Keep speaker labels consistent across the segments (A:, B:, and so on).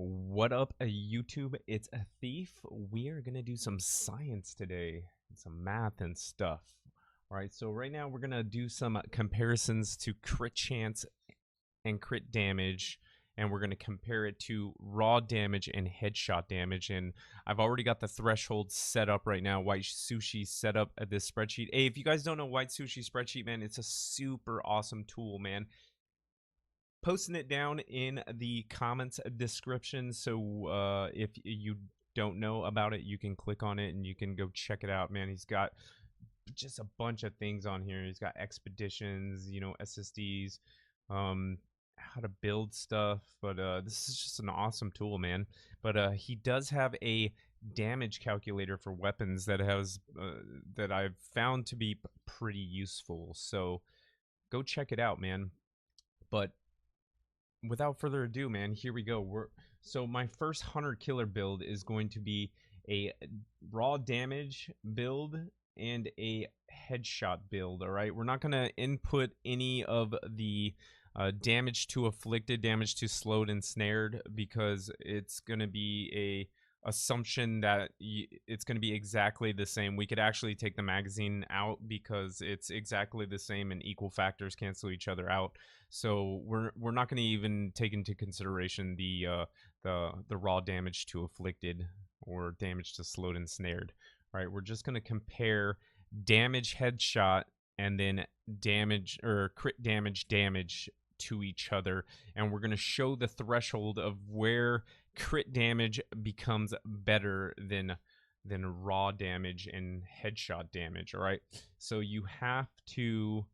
A: What up, YouTube? It's a thief. We are gonna do some science today, some math and stuff. All right, so right now we're gonna do some comparisons to crit chance and crit damage, and we're gonna compare it to raw damage and headshot damage. And I've already got the threshold set up right now. Whitesushi set up at this spreadsheet. Hey, if you guys don't know Whitesushi spreadsheet, man, it's a super awesome tool, man. Posting it down in the comments description, so if you don't know about it, you can click on it and you can go check it out, man. He's got just a bunch of things on here. He's got expeditions, SSDs, how to build stuff, but this is just an awesome tool, man. But he does have a damage calculator for weapons that has that I've found to be pretty useful, so go check it out, man. But without further ado, man, here we go. So my first hunter killer build is going to be a raw damage build and a headshot build. All right, we're not going to input any of the damage to afflicted, damage to slowed and snared, because it's going to be a assumption that it's going to be exactly the same. We could actually take the magazine out because it's exactly the same and equal factors cancel each other out. So we're not going to even take into consideration the raw damage to afflicted or damage to slowed and snared. All right, we're just going to compare damage headshot and then damage or crit damage to each other, and we're going to show the threshold of where crit damage becomes better than raw damage and headshot damage. All right, so you have to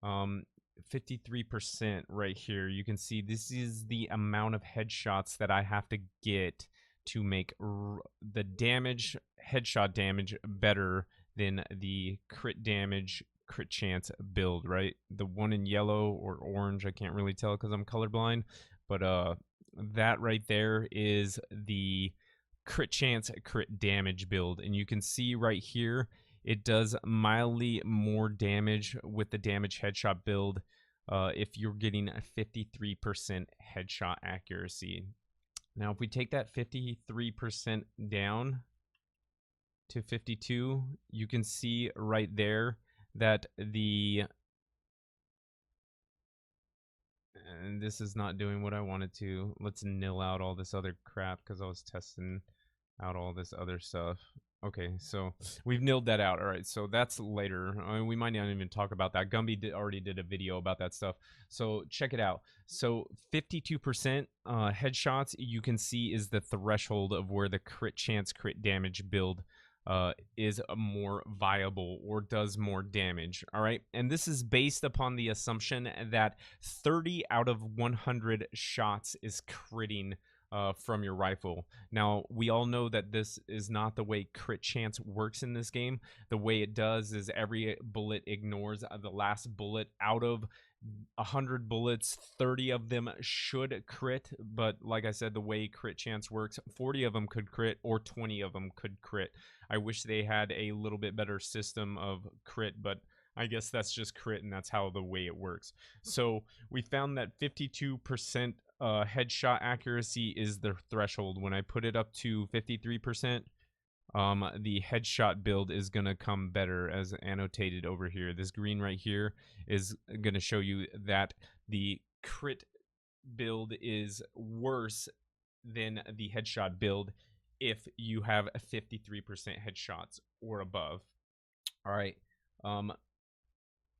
A: 53% right here. You can see this is the amount of headshots that I have to get to make the damage headshot damage better than the crit damage crit chance build, right? The one in yellow or orange, I can't really tell because I'm colorblind, but that right there is the crit chance crit damage build, and you can see right here it does mildly more damage with the damage headshot build if you're getting a 53% headshot accuracy. Now if we take that 53% down to 52, you can see right there that and this is not doing what I wanted to. Let's nil out all this other crap because I was testing out all this other stuff. Okay, so we've nilled that out. All right, so that's later. I mean, we might not even talk about that. Gumby already did a video about that stuff, so check it out. So 52% headshots, you can see, is the threshold of where the crit chance crit damage build is a more viable or does more damage. All right, and this is based upon the assumption that 30 out of 100 shots is critting from your rifle. Now, we all know that this is not the way crit chance works in this game. The way it does is every bullet ignores the last bullet. Out of 100 bullets, 30 of them should crit, but like I said, the way crit chance works, 40 of them could crit or 20 of them could crit. I wish they had a little bit better system of crit, but I guess that's just crit and that's how the way it works. So we found that 52% headshot accuracy is the threshold. When I put it up to 53%, the headshot build is going to come better, as annotated over here. This green right here is going to show you that the crit build is worse than the headshot build if you have a 53% headshots or above. All right,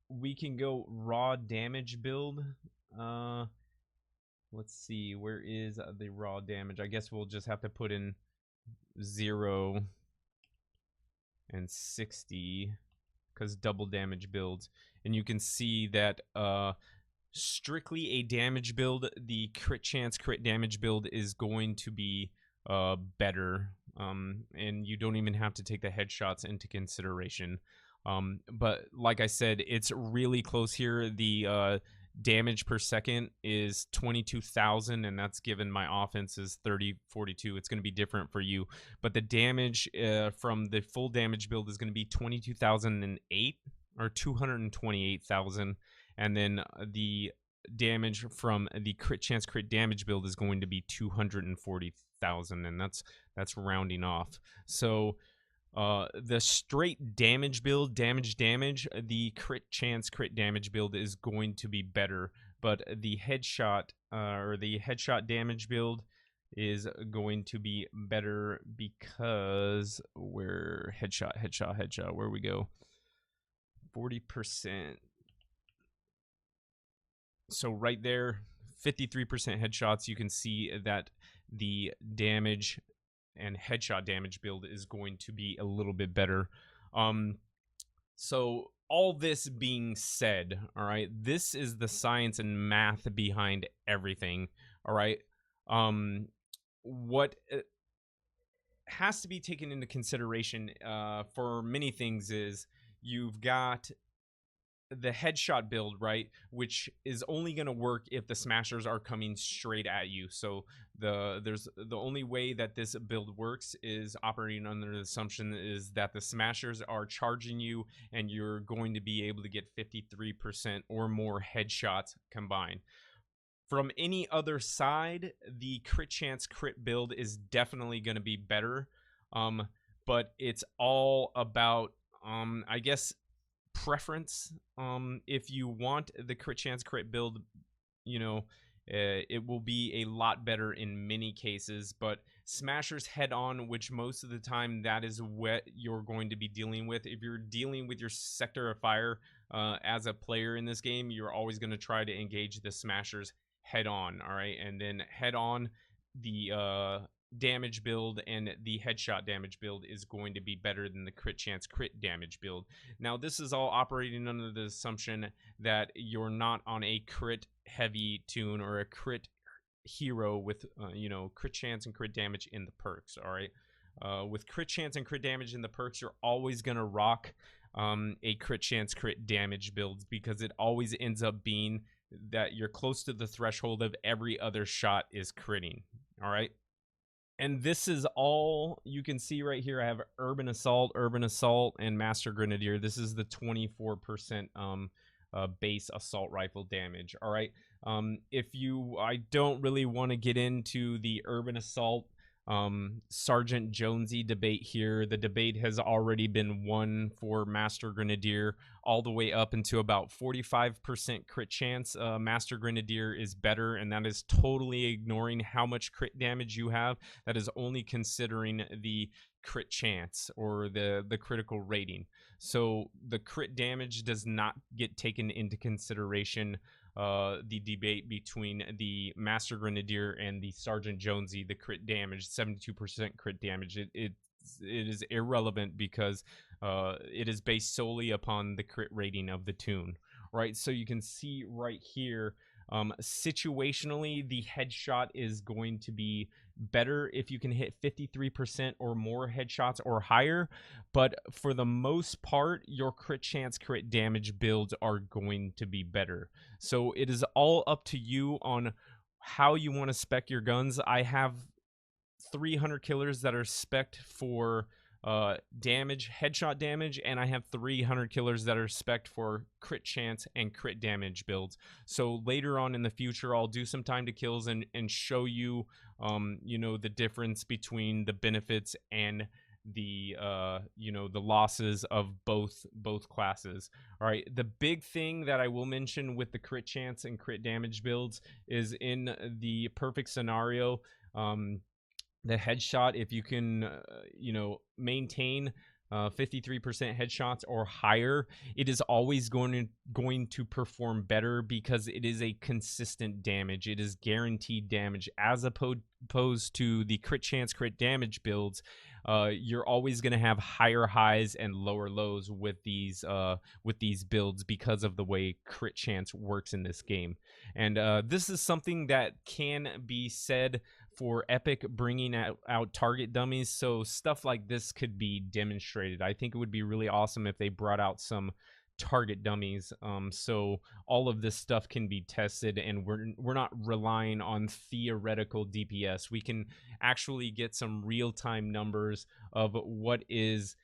A: we can go raw damage build. Let's see, where is the raw damage? I guess we'll just have to put in 0 and 60 because double damage builds, and you can see that strictly a damage build, the crit chance crit damage build is going to be better, and you don't even have to take the headshots into consideration. But like I said, it's really close here. The damage per second is 22,000, and that's given my offense is 3042. It's going to be different for you, but the damage from the full damage build is going to be 22,008 or 228,000, and then the damage from the crit chance crit damage build is going to be 240,000, and that's rounding off. So the straight damage build, damage, the crit chance crit damage build is going to be better, but the headshot or the headshot damage build is going to be better because we're headshot, where we go, 40%. So right there, 53% headshots, you can see that the damage and headshot damage build is going to be a little bit better. So all this being said, all right, this is the science and math behind everything. All right. What has to be taken into consideration for many things is you've got the headshot build, right, which is only going to work if the smashers are coming straight at you. So the only way that this build works is operating under the assumption is that the smashers are charging you and you're going to be able to get 53% or more headshots combined. From any other side, the crit chance crit build is definitely going to be better, but it's all about I guess preference. If you want the crit chance crit build, you know, it will be a lot better in many cases, but smashers head on, which most of the time that is what you're going to be dealing with. If you're dealing with your sector of fire as a player in this game, you're always going to try to engage the smashers head on. All right, and then head on the damage build and the headshot damage build is going to be better than the crit chance crit damage build. Now, this is all operating under the assumption that you're not on a crit heavy tune or a crit hero with crit chance and crit damage in the perks. All right, with crit chance and crit damage in the perks, you're always gonna rock a crit chance crit damage build because it always ends up being that you're close to the threshold of every other shot is critting. All right, and this is all you can see right here. I have Urban Assault, and Master Grenadier. This is the 24% base assault rifle damage. All right. I don't really want to get into the Urban Assault Sergeant Jonesy debate here. The debate has already been won for Master Grenadier all the way up into about 45% crit chance. Master Grenadier is better, and that is totally ignoring how much crit damage you have. That is only considering the crit chance or the critical rating. So the crit damage does not get taken into consideration. The debate between the Master Grenadier and the Sergeant Jonesy, the crit damage, 72% crit damage, it is irrelevant because it is based solely upon the crit rating of the tune, right? So you can see right here, situationally, the headshot is going to be better if you can hit 53% or more headshots or higher, but for the most part, your crit chance crit damage builds are going to be better. So it is all up to you on how you want to spec your guns. I have 300 killers that are spec'd for damage, headshot damage, and I have 300 killers that are spec'd for crit chance and crit damage builds. So later on in the future, I'll do some time to kills and show you, the difference between the benefits and the the losses of both classes. All right, the big thing that I will mention with the crit chance and crit damage builds is in the perfect scenario, the headshot, if you can maintain 53% headshots or higher, it is always going to perform better because it is a consistent damage. It is guaranteed damage, as opposed to the crit chance crit damage builds. You're always going to have higher highs and lower lows with these builds because of the way crit chance works in this game. And this is something that can be said for Epic bringing out target dummies. So stuff like this could be demonstrated. I think it would be really awesome if they brought out some target dummies, so all of this stuff can be tested and we're not relying on theoretical DPS. We can actually get some real-time numbers of what is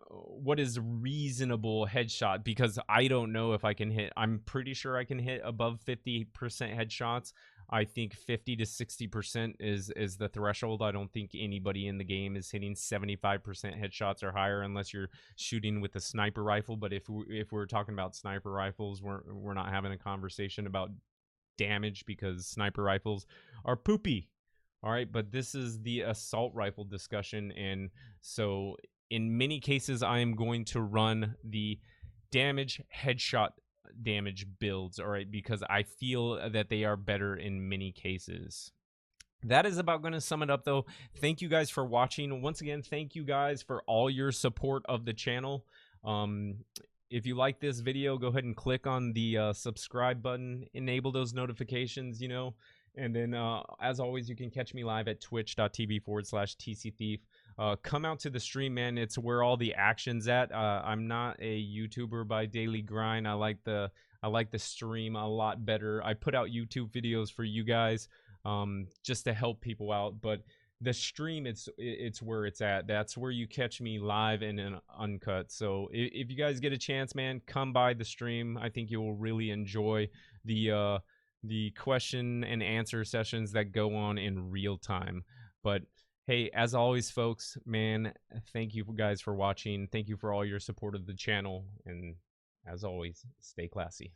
A: what is reasonable headshot, because I don't know if I can hit. I'm pretty sure I can hit above 50% headshots. I think 50 to 60% is the threshold. I don't think anybody in the game is hitting 75% headshots or higher unless you're shooting with a sniper rifle. But if we're talking about sniper rifles, we're not having a conversation about damage because sniper rifles are poopy. All right, but this is the assault rifle discussion. And so in many cases, I am going to run the damage headshot damage builds, all right, because I feel that they are better in many cases. That is about going to sum it up, though. Thank you guys for watching. Once again, thank you guys for all your support of the channel. Um, if you like this video, go ahead and click on the subscribe button, enable those notifications, and then as always, you can catch me live at twitch.tv/TCThief. Come out to the stream, man. It's where all the action's at. I'm not a YouTuber by daily grind. I like the stream a lot better. I put out YouTube videos for you guys, just to help people out, but the stream, it's where it's at. That's where you catch me live and in uncut. So if you guys get a chance, man, come by the stream. I think you will really enjoy the question and answer sessions that go on in real time. But hey, as always, folks, man, thank you guys for watching. Thank you for all your support of the channel, and as always, stay classy.